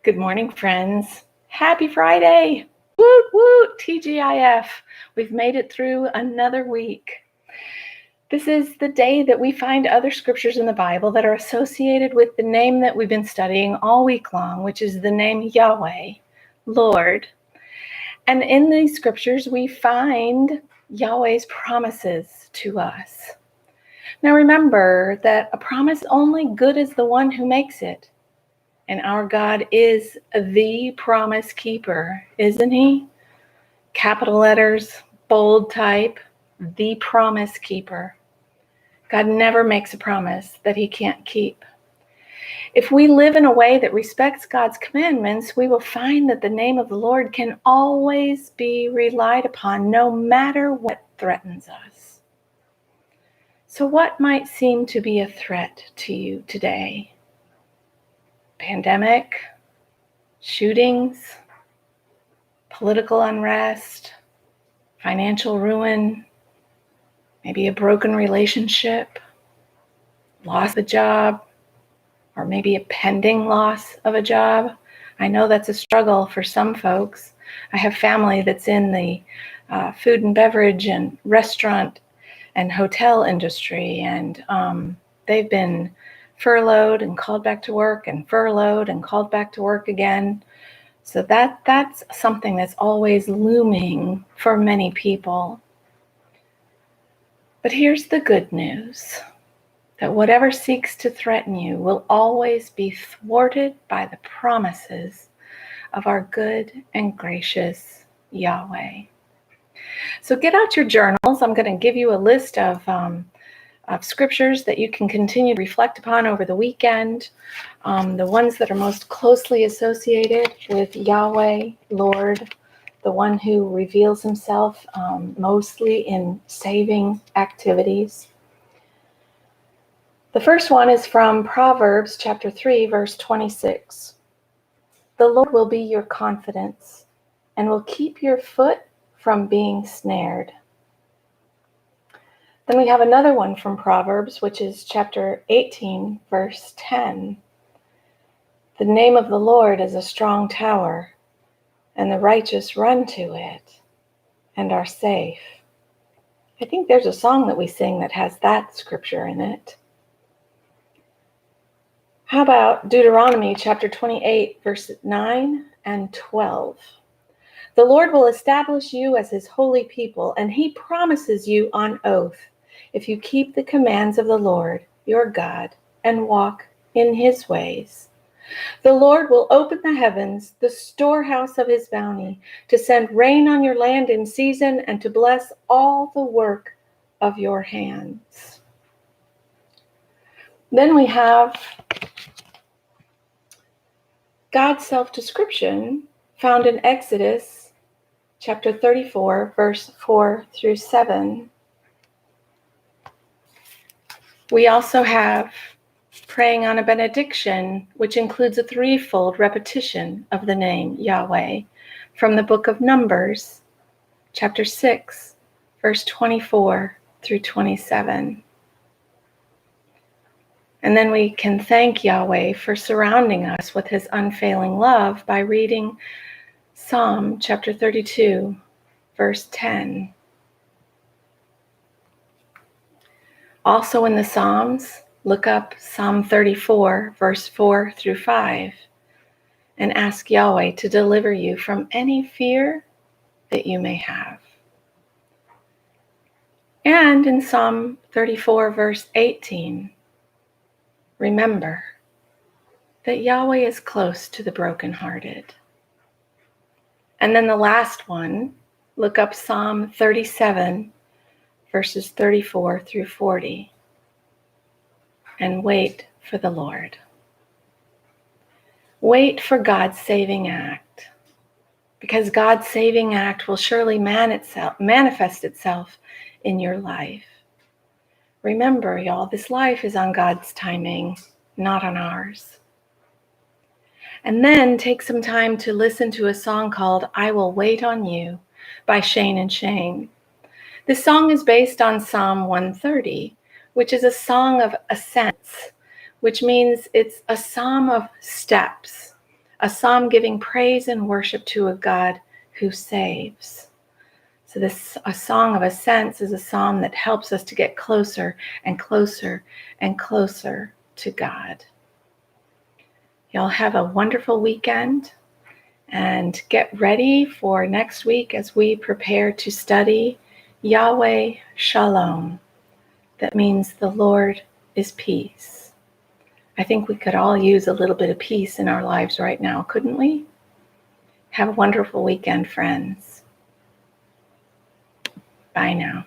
Good morning, friends. Happy Friday. Woot, woot, TGIF. We've made it through another week. This is the day that we find other scriptures in the Bible that are associated with the name that we've been studying all week long, which is the name Yahweh, Lord. And in these scriptures, we find Yahweh's promises to us. Now remember that a promise only good is the one who makes it. And our God is the promise keeper, isn't he? Capital letters, bold type, the promise keeper. God never makes a promise that he can't keep. If we live in a way that respects God's commandments, we will find that the name of the Lord can always be relied upon, no matter what threatens us. So what might seem to be a threat to you today? Pandemic? Shootings, political unrest, financial ruin, maybe a broken relationship, loss of a job, or maybe a pending loss of a job. I know that's a struggle for some folks. I have family that's in the food and beverage and restaurant and hotel industry, and they've been furloughed and called back to work and furloughed and called back to work again. So that's something that's always looming for many people. But here's the good news, that whatever seeks to threaten you will always be thwarted by the promises of our good and gracious Yahweh. So get out your journals. I'm going to give you a list of scriptures that you can continue to reflect upon over the weekend. The ones that are most closely associated with Yahweh, Lord, the one who reveals himself mostly in saving activities. The first one is from Proverbs chapter 3, verse 26. The Lord will be your confidence and will keep your foot from being snared. Then we have another one from Proverbs, which is chapter 18, verse 10. The name of the Lord is a strong tower, and the righteous run to it and are safe. I think there's a song that we sing that has that scripture in it. How about Deuteronomy chapter 28, verses 9 and 12? The Lord will establish you as his holy people, and he promises you on oath, if you keep the commands of the Lord, your God, and walk in his ways. The Lord will open the heavens, the storehouse of his bounty, to send rain on your land in season and to bless all the work of your hands. Then we have God's self-description found in Exodus chapter 34, verse 4 through 7. We also have praying on a benediction, which includes a threefold repetition of the name Yahweh from the book of Numbers, chapter 6, verse 24 through 27. And then we can thank Yahweh for surrounding us with his unfailing love by reading Psalm chapter 32, verse 10. Also in the Psalms, look up Psalm 34, verse 4 through 5, and ask Yahweh to deliver you from any fear that you may have. And in Psalm 34, verse 18, remember that Yahweh is close to the brokenhearted. And then the last one, look up Psalm 37, verses 34 through 40, and wait for the Lord. Wait for God's saving act, because God's saving act will surely manifest itself in your life. Remember, y'all, this life is on God's timing, not on ours. And then take some time to listen to a song called I Will Wait on You by Shane and Shane. This song is based on Psalm 130, which is a song of ascents, which means it's a psalm of steps, a psalm giving praise and worship to a God who saves. So a song of ascents is a psalm that helps us to get closer and closer and closer to God. Y'all have a wonderful weekend and get ready for next week as we prepare to study Yahweh Shalom. That means the Lord is peace. I think we could all use a little bit of peace in our lives right now, couldn't we? Have a wonderful weekend, friends. Bye now.